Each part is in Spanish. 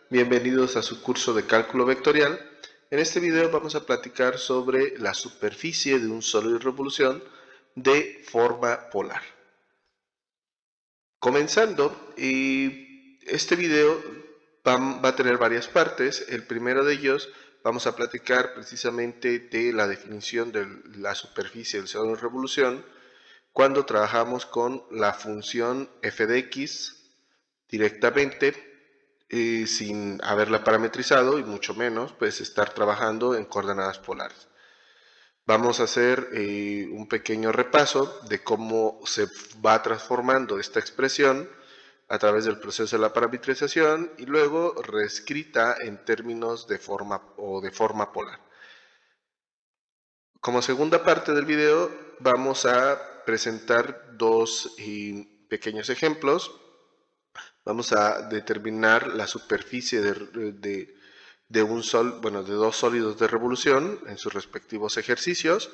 Bienvenidos a su curso de cálculo vectorial. En este video vamos a platicar sobre la superficie de un sólido en revolución de forma polar. Comenzando, este video va a tener varias partes. El primero de ellos vamos a platicar precisamente de la definición de la superficie del sólido en revolución cuando trabajamos con la función f de x directamente sin haberla parametrizado y mucho menos pues estar trabajando en coordenadas polares. Vamos a hacer un pequeño repaso de cómo se va transformando esta expresión a través del proceso de la parametrización y luego reescrita en términos de forma polar. Como segunda parte del video vamos a presentar dos pequeños ejemplos. Vamos a determinar la superficie de dos sólidos de revolución en sus respectivos ejercicios.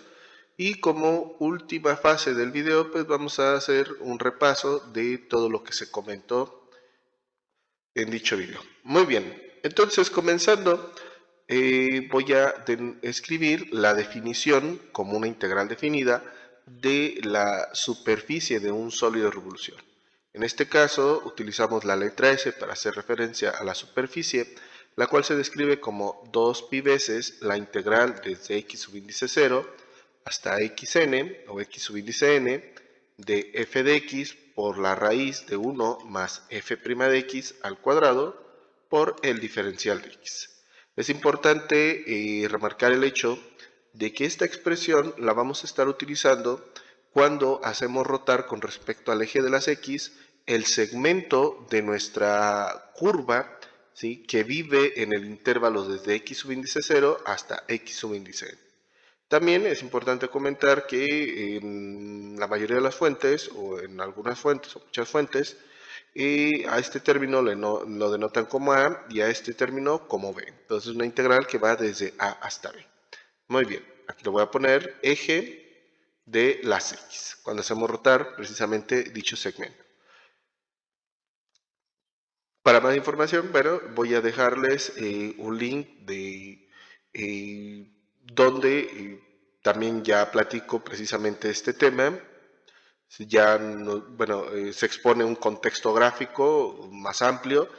Y como última fase del video, pues vamos a hacer un repaso de todo lo que se comentó en dicho video. Muy bien, entonces comenzando, voy a escribir la definición como una integral definida de la superficie de un sólido de revolución. En este caso utilizamos la letra S para hacer referencia a la superficie, la cual se describe como 2pi veces la integral desde x subíndice 0 hasta xn o x subíndice n de f de x por la raíz de 1 más f' de x al cuadrado por el diferencial de x. Es importante remarcar el hecho de que esta expresión la vamos a estar utilizando cuando hacemos rotar con respecto al eje de las x el segmento de nuestra curva, ¿sí?, que vive en el intervalo desde x subíndice 0 hasta x subíndice n. También es importante comentar que en la mayoría de las fuentes, o en algunas fuentes, o muchas fuentes, a este término lo denotan como A y a este término como B. Entonces una integral que va desde A hasta B. Muy bien, aquí le voy a poner eje de las X, cuando hacemos rotar precisamente dicho segmento. Para más información, bueno, voy a dejarles un link de donde también ya platico precisamente este tema. Ya se expone un contexto gráfico más amplio,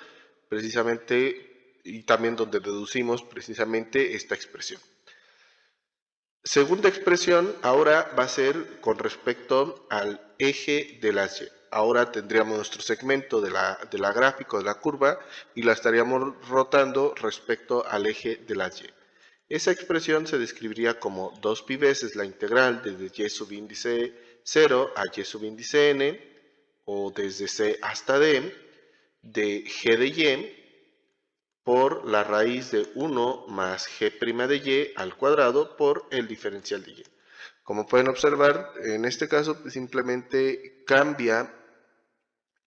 precisamente, y también donde deducimos precisamente esta expresión. Segunda expresión ahora va a ser con respecto al eje de las Y. Ahora tendríamos nuestro segmento de la gráfica, de la curva, y la estaríamos rotando respecto al eje de las Y. Esa expresión se describiría como 2pi veces la integral desde y subíndice 0 a y subíndice n, o desde c hasta d, de g de y, por la raíz de 1 más g' de y al cuadrado por el diferencial de y. Como pueden observar, en este caso pues, simplemente cambia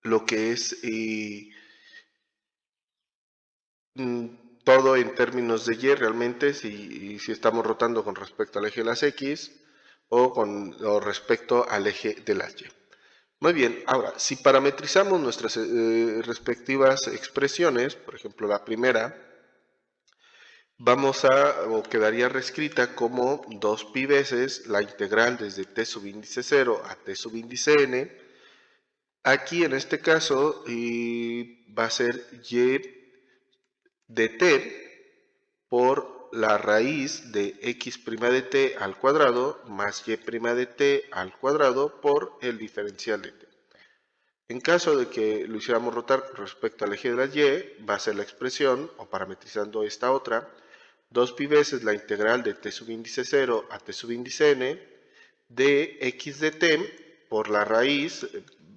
lo que es todo en términos de y realmente, si estamos rotando con respecto al eje de las x o respecto al eje de las y. Muy bien, ahora, si parametrizamos nuestras respectivas expresiones, por ejemplo la primera, quedaría reescrita como 2pi veces la integral desde t subíndice 0 a t subíndice n. Aquí en este caso va a ser y de t por la raíz de x' de t al cuadrado más y' de t al cuadrado por el diferencial de t. En caso de que lo hiciéramos rotar con respecto al eje de las y, va a ser la expresión, o parametrizando esta otra, 2pi veces la integral de t subíndice 0 a t subíndice n de x de t por la raíz,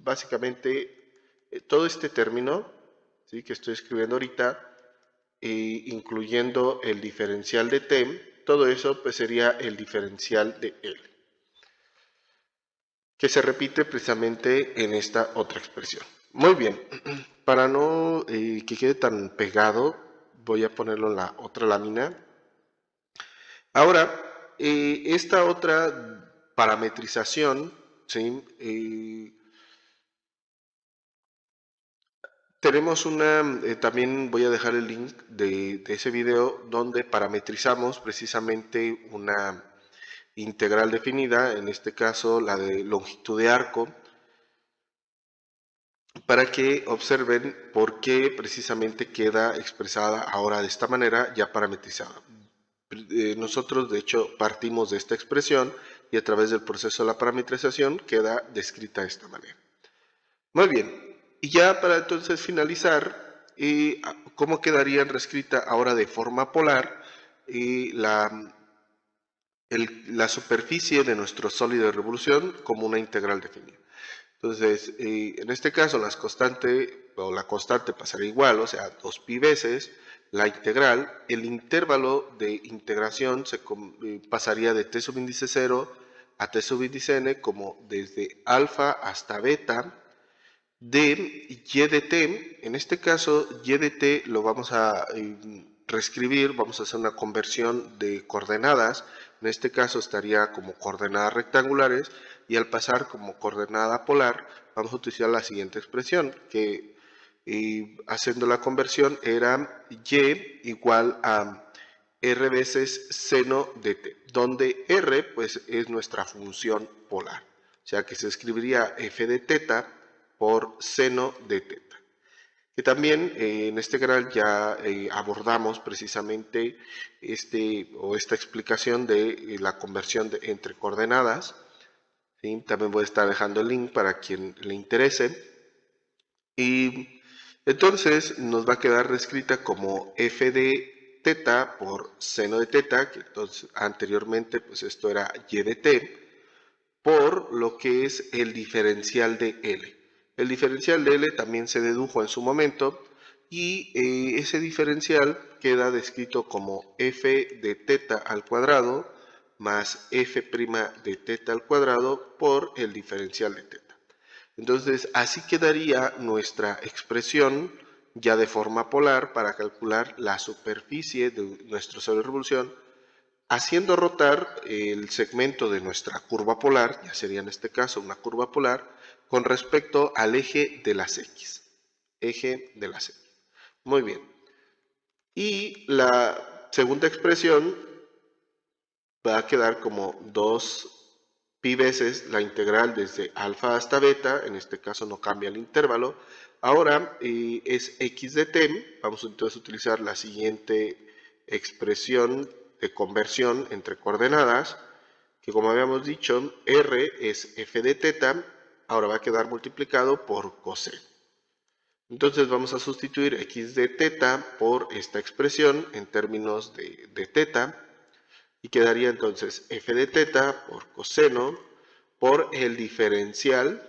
básicamente todo este término, ¿sí?, que estoy escribiendo ahorita, incluyendo el diferencial de t, todo eso pues sería el diferencial de L, que se repite precisamente en esta otra expresión. Muy bien, para no que quede tan pegado, voy a ponerlo en la otra lámina. Ahora, esta otra parametrización, ¿sí?, tenemos también voy a dejar el link de ese video donde parametrizamos precisamente una integral definida, en este caso la de longitud de arco, para que observen por qué precisamente queda expresada ahora de esta manera ya parametrizada. Nosotros de hecho partimos de esta expresión y a través del proceso de la parametrización queda descrita de esta manera. Muy bien, y ya para entonces finalizar, ¿cómo quedaría reescrita ahora de forma polar la superficie de nuestro sólido de revolución como una integral definida? Entonces, en este caso la constante pasará igual, o sea, 2pi veces la integral. El intervalo de integración pasaría de t sub índice 0 a t sub índice n como desde alfa hasta beta de y de t. En este caso, y de t lo vamos a reescribir, vamos a hacer una conversión de coordenadas. En este caso estaría como coordenadas rectangulares y al pasar como coordenada polar vamos a utilizar la siguiente expresión que haciendo la conversión era y igual a r veces seno de t, donde r pues es nuestra función polar, o sea que se escribiría f de teta por seno de teta. Que también en este canal ya abordamos precisamente esta explicación de la conversión entre coordenadas. ¿Sí? También voy a estar dejando el link para quien le interese. Y entonces nos va a quedar reescrita como f de teta por seno de teta, que entonces anteriormente pues esto era y de t, por lo que es el diferencial de L. El diferencial de L también se dedujo en su momento y ese diferencial queda descrito como f de teta al cuadrado más f' de teta al cuadrado por el diferencial de teta. Entonces así quedaría nuestra expresión ya de forma polar para calcular la superficie de nuestro sólido de revolución haciendo rotar el segmento de nuestra curva polar, ya sería en este caso una curva polar, con respecto al eje de las X. Eje de las X. Muy bien. Y la segunda expresión va a quedar como 2pi veces la integral desde alfa hasta beta, en este caso no cambia el intervalo. Ahora es x de t, vamos entonces a utilizar la siguiente expresión de conversión entre coordenadas, que como habíamos dicho, r es f de teta, ahora va a quedar multiplicado por coseno. Entonces vamos a sustituir x de teta por esta expresión en términos de teta, y quedaría entonces f de teta por coseno por el diferencial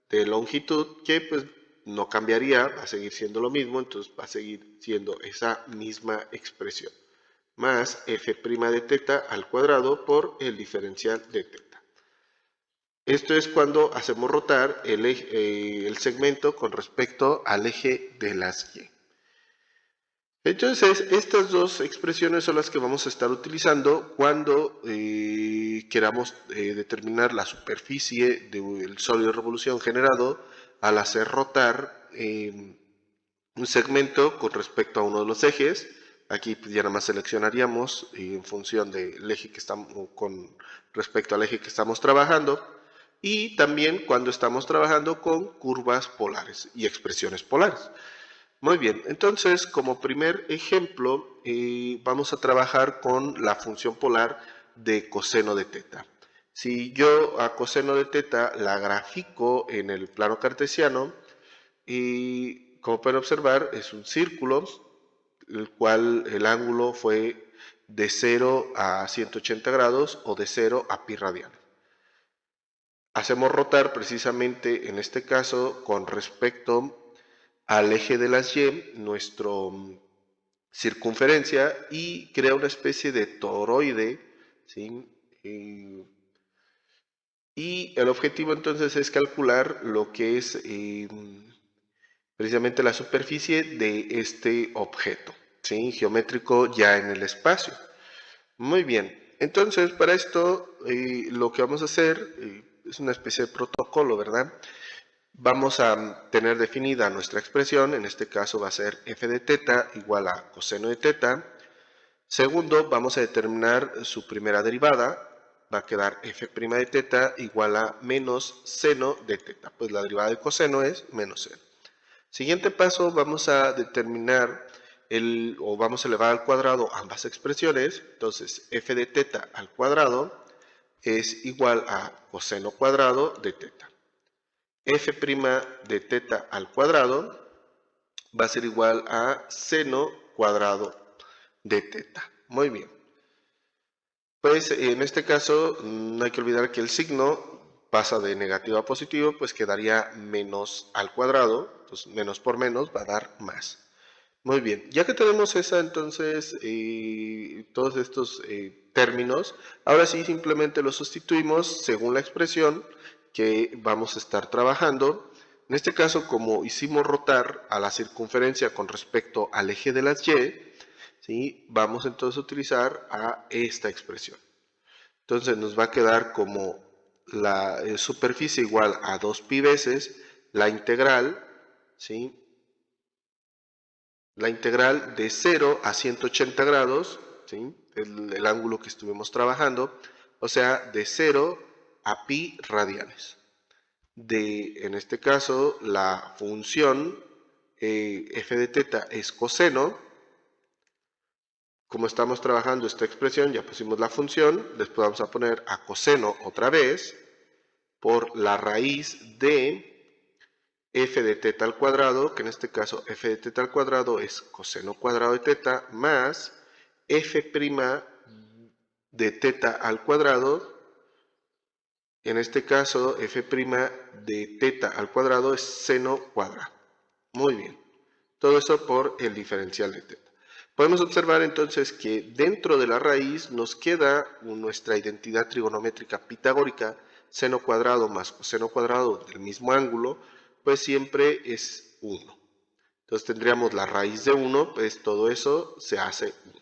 de longitud que pues no cambiaría, va a seguir siendo lo mismo, entonces va a seguir siendo esa misma expresión más f' de teta al cuadrado por el diferencial de teta. Esto es cuando hacemos rotar el segmento con respecto al eje de las y. Entonces, estas dos expresiones son las que vamos a estar utilizando cuando queramos determinar la superficie del sólido de revolución generado al hacer rotar un segmento con respecto a uno de los ejes. Aquí pues, ya nada más seleccionaríamos en función del eje que estamos, con respecto al eje que estamos trabajando, y también cuando estamos trabajando con curvas polares y expresiones polares. Muy bien, entonces como primer ejemplo vamos a trabajar con la función polar de coseno de teta. Si yo a coseno de teta la grafico en el plano cartesiano, y como pueden observar es un círculo, el cual el ángulo fue de 0 a 180 grados o de 0 a pi radianes. Hacemos rotar precisamente en este caso con respecto al eje de las y, nuestra circunferencia, y crea una especie de toroide, ¿sí? Y el objetivo entonces es calcular lo que es precisamente la superficie de este objeto, ¿sí? Geométrico ya en el espacio. Muy bien, entonces para esto lo que vamos a hacer es una especie de protocolo, ¿verdad? Vamos a tener definida nuestra expresión, en este caso va a ser f de teta igual a coseno de teta. Segundo, vamos a determinar su primera derivada, va a quedar f' de teta igual a menos seno de teta, pues la derivada de coseno es menos seno. Siguiente paso, vamos a determinar o vamos a elevar al cuadrado ambas expresiones, entonces f de teta al cuadrado es igual a coseno cuadrado de teta. F' de teta al cuadrado va a ser igual a seno cuadrado de teta. Muy bien. Pues en este caso no hay que olvidar que el signo pasa de negativo a positivo, pues quedaría menos al cuadrado, entonces menos por menos va a dar más. Muy bien, ya que tenemos entonces todos estos términos, ahora sí simplemente los sustituimos según la expresión que vamos a estar trabajando. En este caso, como hicimos rotar a la circunferencia con respecto al eje de las y, ¿sí? Vamos entonces a utilizar a esta expresión. Entonces nos va a quedar como la superficie igual a 2pi veces la integral, ¿sí? La integral de 0 a 180 grados, ¿sí? el ángulo que estuvimos trabajando, o sea, de 0 a pi radianes. En este caso, la función f de teta es coseno. Como estamos trabajando esta expresión, ya pusimos la función, después vamos a poner a coseno otra vez por la raíz de f de teta al cuadrado, que en este caso f de teta al cuadrado es coseno cuadrado de teta, más f' de teta al cuadrado, en este caso f' de teta al cuadrado es seno cuadrado. Muy bien, todo eso por el diferencial de teta. Podemos observar entonces que dentro de la raíz nos queda nuestra identidad trigonométrica pitagórica, seno cuadrado más coseno cuadrado del mismo ángulo, pues siempre es 1. Entonces tendríamos la raíz de 1, pues todo eso se hace 1.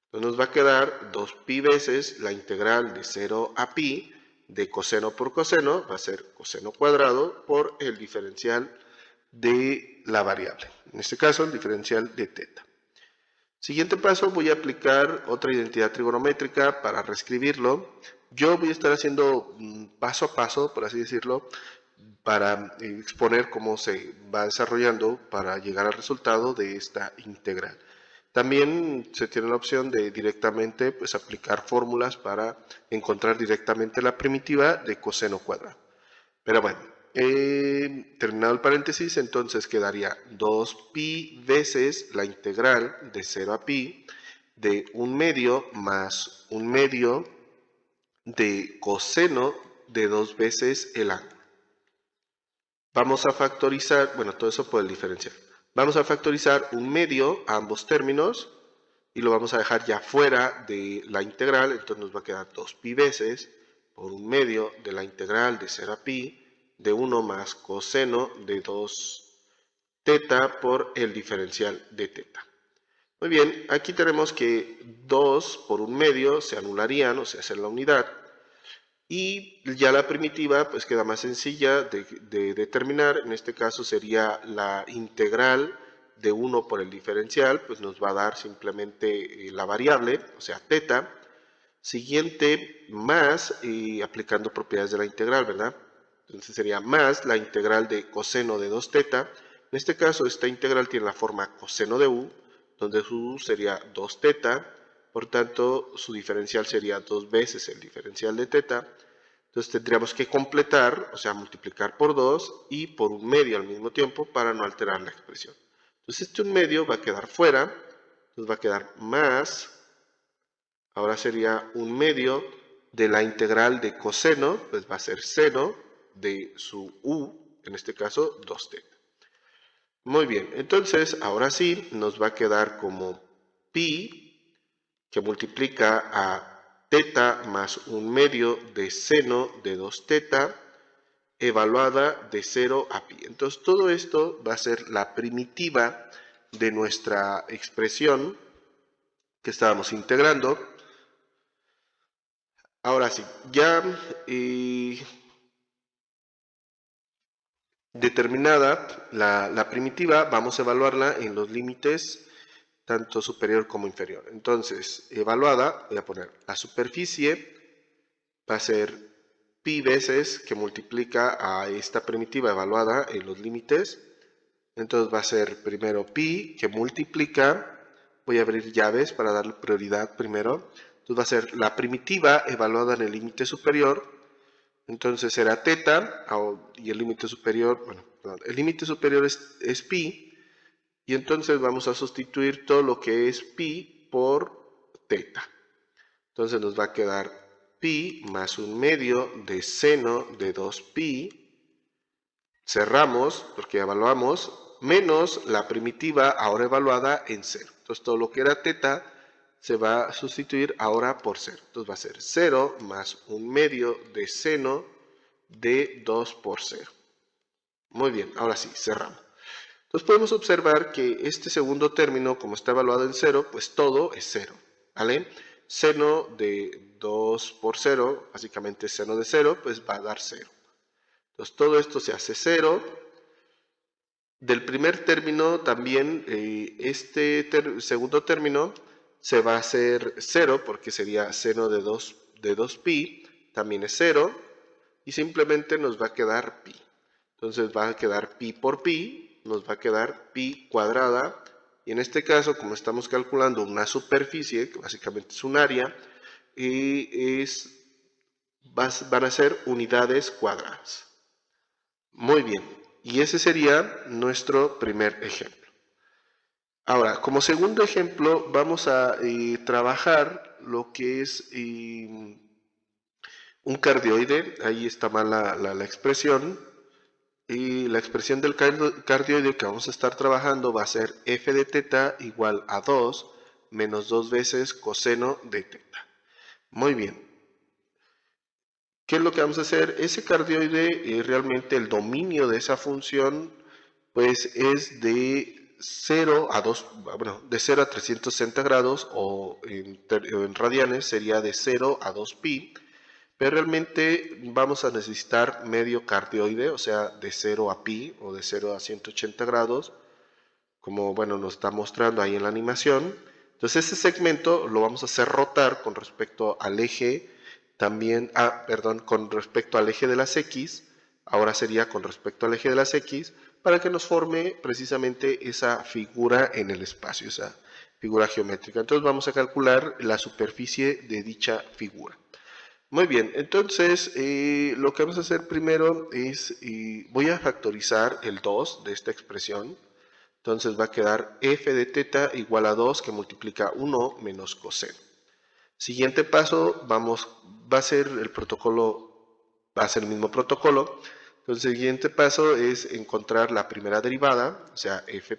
Entonces nos va a quedar 2pi veces la integral de 0 a pi de coseno por coseno, va a ser coseno cuadrado por el diferencial de la variable. En este caso, el diferencial de teta. Siguiente paso, voy a aplicar otra identidad trigonométrica para reescribirlo. Yo voy a estar haciendo paso a paso, por así decirlo, para exponer cómo se va desarrollando para llegar al resultado de esta integral. También se tiene la opción de directamente pues, aplicar fórmulas para encontrar directamente la primitiva de coseno cuadrado. Pero bueno, terminado el paréntesis, entonces quedaría 2pi veces la integral de 0 a pi de 1 medio más 1 medio de coseno de 2 veces el ángulo. Vamos a factorizar, bueno, todo eso por el diferencial. Vamos a factorizar 1 medio a ambos términos y lo vamos a dejar ya fuera de la integral, entonces nos va a quedar 2pi veces por 1 medio de la integral de 0 a pi de 1 más coseno de 2 teta por el diferencial de teta. Muy bien, aquí tenemos que 2 por 1 medio se anularían, o sea, es la unidad, y ya la primitiva pues queda más sencilla de determinar, en este caso sería la integral de 1 por el diferencial, pues nos va a dar simplemente la variable, o sea, teta. Siguiente, más, aplicando propiedades de la integral, ¿verdad? Entonces sería más la integral de coseno de 2 teta. En este caso, esta integral tiene la forma coseno de u, donde su u sería 2 teta, por tanto, su diferencial sería 2 veces el diferencial de teta. Entonces tendríamos que completar, o sea, multiplicar por 2 y por 1 medio al mismo tiempo para no alterar la expresión. Entonces este 1 medio va a quedar fuera, nos va a quedar más, ahora sería 1 medio de la integral de coseno, pues va a ser seno de su u, en este caso 2 teta. Muy bien, entonces ahora sí nos va a quedar como pi, que multiplica a teta más 1 medio de seno de 2 teta, evaluada de 0 a pi. Entonces todo esto va a ser la primitiva de nuestra expresión que estábamos integrando. Ahora sí, ya Determinada la primitiva, vamos a evaluarla en los límites tanto superior como inferior. Entonces, evaluada, voy a poner la superficie, va a ser pi veces que multiplica a esta primitiva evaluada en los límites. Entonces va a ser primero pi que multiplica, voy a abrir llaves para darle prioridad primero. Entonces va a ser la primitiva evaluada en el límite superior. Entonces será teta y el límite superior, bueno, perdón, el límite superior es pi. Y entonces vamos a sustituir todo lo que es pi por teta. Entonces nos va a quedar pi más 1/2 de seno de 2pi. Cerramos, porque evaluamos, menos la primitiva ahora evaluada en 0. Entonces todo lo que era teta se va a sustituir ahora por 0. Entonces va a ser 0 más 1/2 de seno de 2 por 0. Muy bien, ahora sí, cerramos. Entonces podemos observar que este segundo término, como está evaluado en 0, pues todo es 0, ¿vale? Seno de 2 por 0, básicamente seno de 0, pues va a dar 0. Entonces todo esto se hace 0. Del primer término también, este segundo término se va a hacer 0, porque sería seno de 2pi, también es 0, y simplemente nos va a quedar pi. Entonces va a quedar pi por pi, nos va a quedar pi cuadrada, y en este caso, como estamos calculando una superficie, que básicamente es un área, van a ser unidades cuadradas. Muy bien, y ese sería nuestro primer ejemplo. Ahora, como segundo ejemplo, vamos a trabajar lo que es un cardioide. Ahí está mal la expresión. Y la expresión del cardioide que vamos a estar trabajando va a ser f de teta igual a 2 menos 2 veces coseno de teta. Muy bien. ¿Qué es lo que vamos a hacer? Ese cardioide, realmente el dominio de esa función, pues es de 0 a 2, bueno, de 0 a 360 grados, o en radianes sería de 0 a 2pi, pero realmente vamos a necesitar medio cardioide, o sea, de 0 a pi o de 0 a 180 grados, como bueno nos está mostrando ahí en la animación. Entonces ese segmento lo vamos a hacer rotar con respecto al eje, también, con respecto al eje de las X, ahora sería con respecto al eje de las X, para que nos forme precisamente esa figura en el espacio, esa figura geométrica. Entonces vamos a calcular la superficie de dicha figura. Muy bien, entonces lo que vamos a hacer primero es, voy a factorizar el 2 de esta expresión. Entonces va a quedar f de teta igual a 2 que multiplica 1 menos coseno. Siguiente paso, va a ser el protocolo, va a ser el mismo protocolo. Entonces el siguiente paso es encontrar la primera derivada, o sea, f'.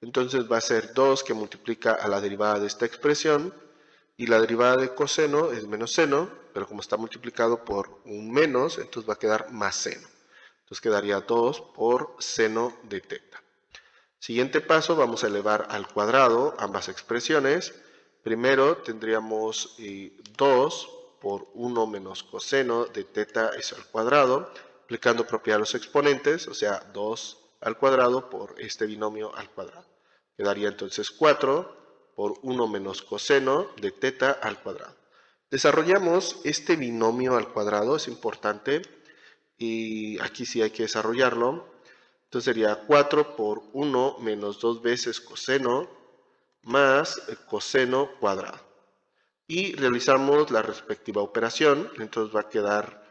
Entonces va a ser 2 que multiplica a la derivada de esta expresión, y la derivada de coseno es menos seno, pero como está multiplicado por un menos, entonces va a quedar más seno. Entonces quedaría 2 por seno de teta. Siguiente paso, vamos a elevar al cuadrado ambas expresiones. Primero tendríamos 2 por 1 menos coseno de teta es al cuadrado, aplicando propiedad a los exponentes, o sea, 2 al cuadrado por este binomio al cuadrado. Quedaría entonces 4 por 1 menos coseno de teta al cuadrado. Desarrollamos este binomio al cuadrado, es importante, y aquí sí hay que desarrollarlo. Entonces sería 4 por 1 menos 2 veces coseno más el coseno cuadrado. Y realizamos la respectiva operación. Entonces va a quedar,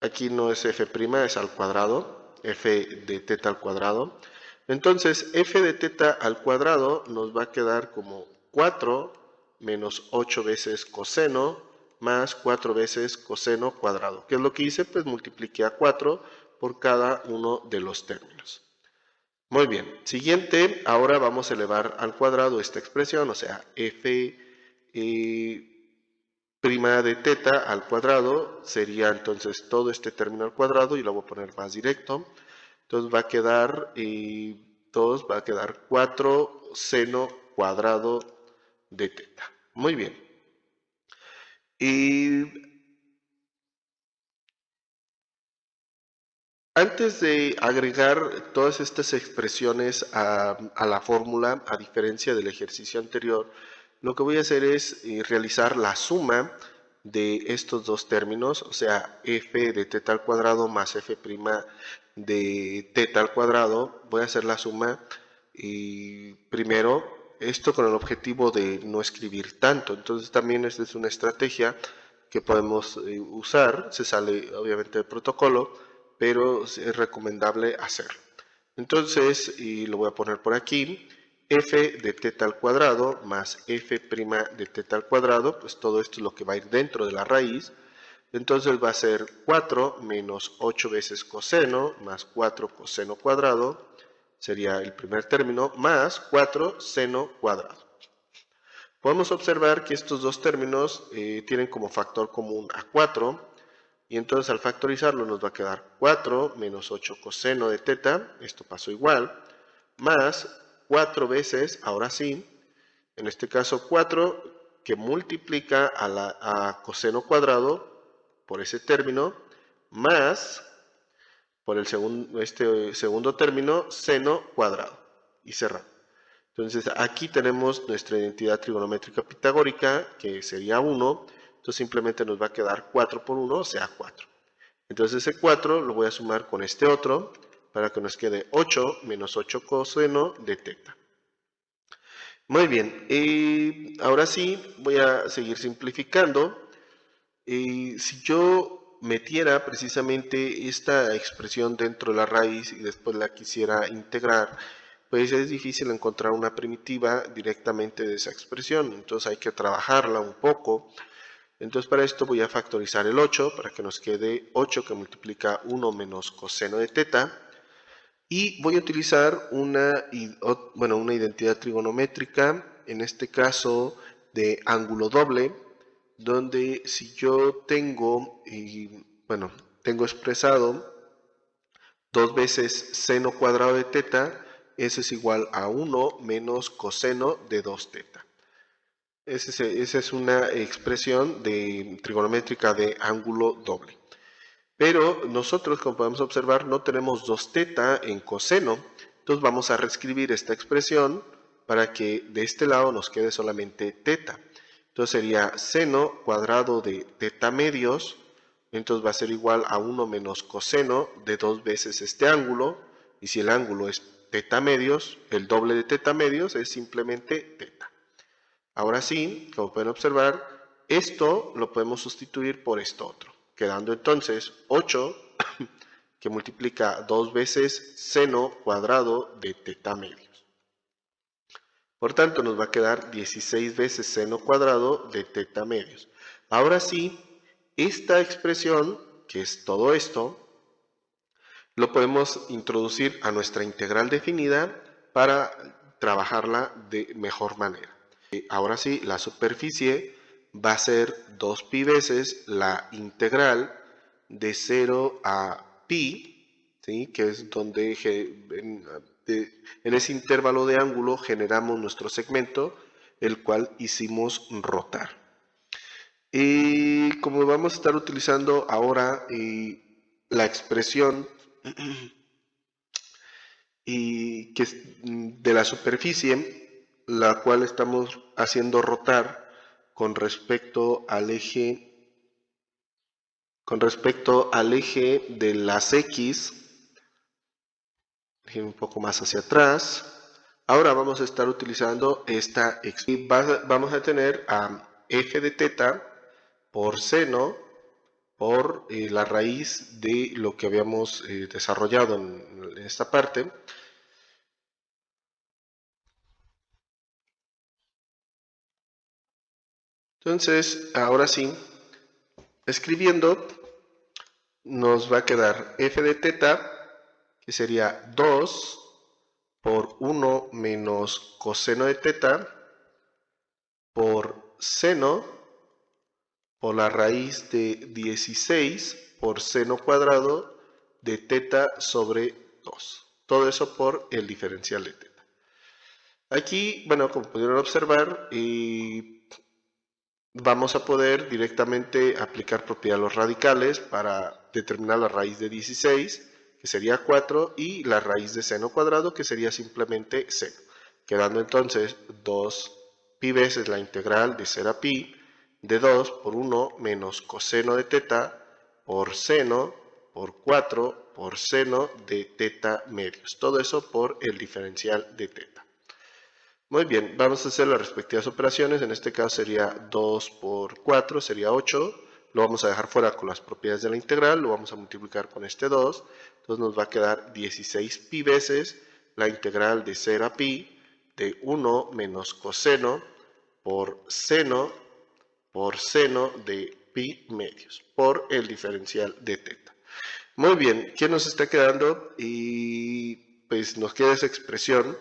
aquí no es f', es al cuadrado, f de teta al cuadrado. Entonces f de teta al cuadrado nos va a quedar como 4 menos 8 veces coseno más 4 veces coseno cuadrado. ¿Qué es lo que hice? Pues multipliqué a 4 por cada uno de los términos. Muy bien, siguiente, ahora vamos a elevar al cuadrado esta expresión, o sea, f prima de teta al cuadrado sería entonces todo este término al cuadrado, y lo voy a poner más directo. Entonces va a quedar, 4 seno cuadrado de teta. Muy bien. Y Antes de agregar todas estas expresiones a la fórmula, a diferencia del ejercicio anterior, lo que voy a hacer es realizar la suma de estos dos términos, o sea, f de teta al cuadrado más f' de teta al cuadrado. Voy a hacer la suma y primero esto con el objetivo de no escribir tanto. Entonces también esta es una estrategia que podemos usar, se sale obviamente del protocolo, pero es recomendable hacerlo. Entonces, y lo voy a poner por aquí, f de teta al cuadrado más f' de teta al cuadrado, pues todo esto es lo que va a ir dentro de la raíz. Entonces va a ser 4 menos 8 veces coseno más 4 coseno cuadrado, sería el primer término, más 4 seno cuadrado. Podemos observar que estos dos términos tienen como factor común a 4, y entonces al factorizarlo nos va a quedar 4 menos 8 coseno de teta, esto pasó igual, más 4 veces, ahora sí, en este caso 4 que multiplica a coseno cuadrado por ese término, más por el este segundo término, seno cuadrado, y cerramos. Entonces aquí tenemos nuestra identidad trigonométrica pitagórica, que sería 1, entonces simplemente nos va a quedar 4 por 1, o sea 4. Entonces ese 4 lo voy a sumar con este otro, para que nos quede 8 menos 8 coseno de teta. Muy bien, ahora sí voy a seguir simplificando. Si yo metiera precisamente esta expresión dentro de la raíz y después la quisiera integrar, pues es difícil encontrar una primitiva directamente de esa expresión, entonces hay que trabajarla un poco. Entonces para esto voy a factorizar el 8 para que nos quede 8 que multiplica 1 menos coseno de teta, y voy a utilizar una identidad trigonométrica, en este caso de ángulo doble, donde si yo tengo, tengo expresado 2 veces seno cuadrado de teta, eso es igual a 1 menos coseno de 2 teta. Esa es una expresión trigonométrica de ángulo doble. Pero nosotros, como podemos observar, no tenemos 2 teta en coseno, entonces vamos a reescribir esta expresión para que de este lado nos quede solamente teta. Entonces sería seno cuadrado de teta medios, entonces va a ser igual a 1 menos coseno de 2 veces este ángulo, y si el ángulo es teta medios, el doble de teta medios es simplemente teta. Ahora sí, como pueden observar, esto lo podemos sustituir por esto otro, quedando entonces 8 que multiplica 2 veces seno cuadrado de teta medios. Por tanto, nos va a quedar 16 veces seno cuadrado de teta medios. Ahora sí, esta expresión, que es todo esto, lo podemos introducir a nuestra integral definida para trabajarla de mejor manera. Ahora sí, la superficie va a ser 2pi veces la integral de 0 a pi, ¿sí? Que es donde en ese intervalo de ángulo generamos nuestro segmento, el cual hicimos rotar. Y como vamos a estar utilizando ahora la expresión que es de la superficie, la cual estamos haciendo rotar con respecto al eje de las X, un poco más hacia atrás. Ahora vamos a estar utilizando esta expresión. Vamos a tener a f de teta por seno por la raíz de lo que habíamos desarrollado en esta parte. Entonces, ahora sí, escribiendo, nos va a quedar f de teta, que sería 2 por 1 menos coseno de teta por seno por la raíz de 16 por seno cuadrado de teta sobre 2. Todo eso por el diferencial de teta. Aquí, bueno, como pudieron observar, vamos a poder directamente aplicar propiedad a los radicales para determinar la raíz de 16, que sería 4, y la raíz de seno cuadrado, que sería simplemente seno. Quedando entonces 2 pi veces la integral de 0 a pi de 2 por 1 menos coseno de teta por seno por 4 por seno de teta medios. Todo eso por el diferencial de teta. Muy bien, vamos a hacer las respectivas operaciones. En este caso sería 2 por 4, sería 8. Lo vamos a dejar fuera con las propiedades de la integral. Lo vamos a multiplicar con este 2. Entonces nos va a quedar 16 pi veces la integral de 0 a pi de 1 menos coseno por seno de pi medios por el diferencial de teta. Muy bien, ¿qué nos está quedando? Y pues nos queda esa expresión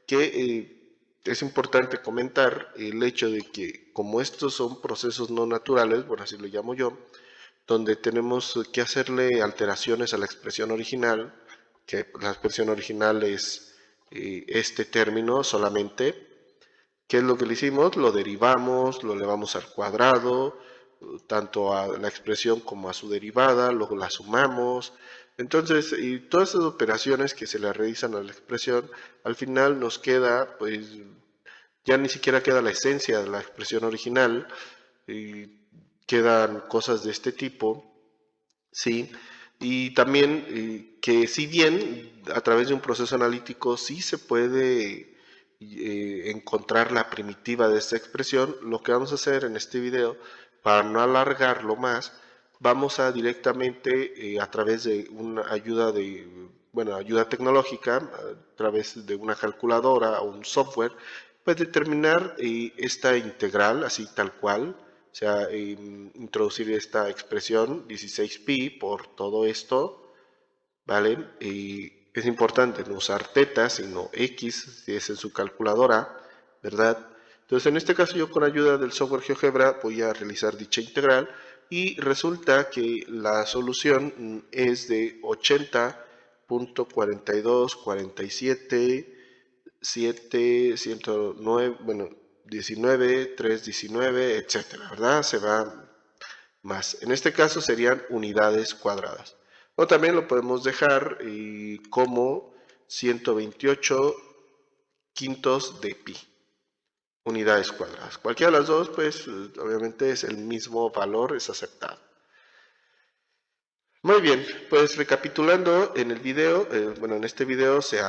que es importante comentar el hecho de que como estos son procesos no naturales, bueno, así lo llamo yo, donde tenemos que hacerle alteraciones a la expresión original, que la expresión original es este término solamente. ¿Qué es lo que le hicimos? Lo derivamos, lo elevamos al cuadrado, tanto a la expresión como a su derivada, luego la sumamos. Entonces, y todas esas operaciones que se le realizan a la expresión, al final nos queda, pues, ya ni siquiera queda la esencia de la expresión original, y quedan cosas de este tipo, ¿sí? Y también que si bien a través de un proceso analítico sí se puede encontrar la primitiva de esta expresión, lo que vamos a hacer en este video, para no alargarlo más, vamos a directamente a través de una ayuda ayuda tecnológica, a través de una calculadora o un software, pues determinar esta integral así tal cual, o sea, introducir esta expresión 16pi por todo esto, ¿vale? Y es importante no usar teta, sino x, si es en su calculadora, ¿verdad? Entonces, en este caso yo con ayuda del software GeoGebra voy a realizar dicha integral y resulta que la solución es de 80.4247.7, 109, bueno, 19, 319, etcétera, ¿verdad? Se va más. En este caso serían unidades cuadradas. O también lo podemos dejar como 128 quintos de pi, unidades cuadradas. Cualquiera de las dos, pues obviamente es el mismo valor, es aceptado. Muy bien, pues recapitulando en el video, en este video se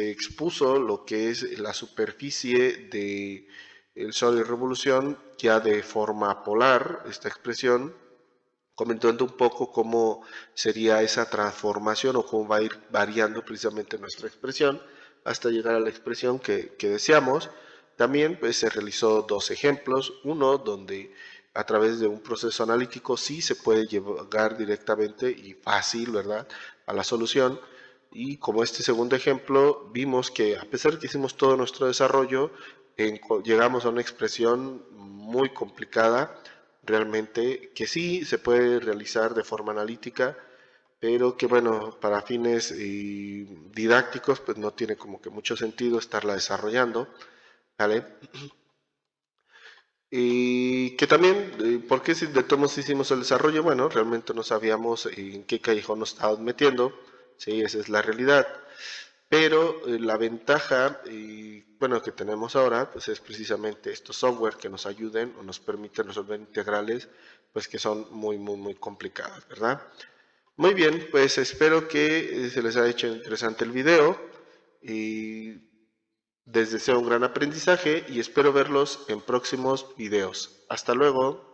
expuso lo que es la superficie de el Sol y revolución ya de forma polar, esta expresión, comentando un poco cómo sería esa transformación o cómo va a ir variando precisamente nuestra expresión hasta llegar a la expresión que deseamos. También pues, se realizó dos ejemplos, uno donde a través de un proceso analítico sí se puede llegar directamente y fácil, ¿verdad?, a la solución. Y como este segundo ejemplo, vimos que a pesar de que hicimos todo nuestro desarrollo, llegamos a una expresión muy complicada, realmente, que sí se puede realizar de forma analítica, pero que bueno, para fines didácticos, pues no tiene como que mucho sentido estarla desarrollando, ¿vale? Y que también, ¿por qué si de todos modos hicimos el desarrollo? Bueno, realmente no sabíamos en qué callejón nos estábamos metiendo, sí, esa es la realidad. Pero la ventaja que tenemos ahora pues es precisamente estos software que nos ayuden o nos permiten resolver integrales pues que son muy muy muy complicadas, ¿verdad? Muy bien, pues espero que se les haya hecho interesante el video y les deseo un gran aprendizaje y espero verlos en próximos videos. Hasta luego.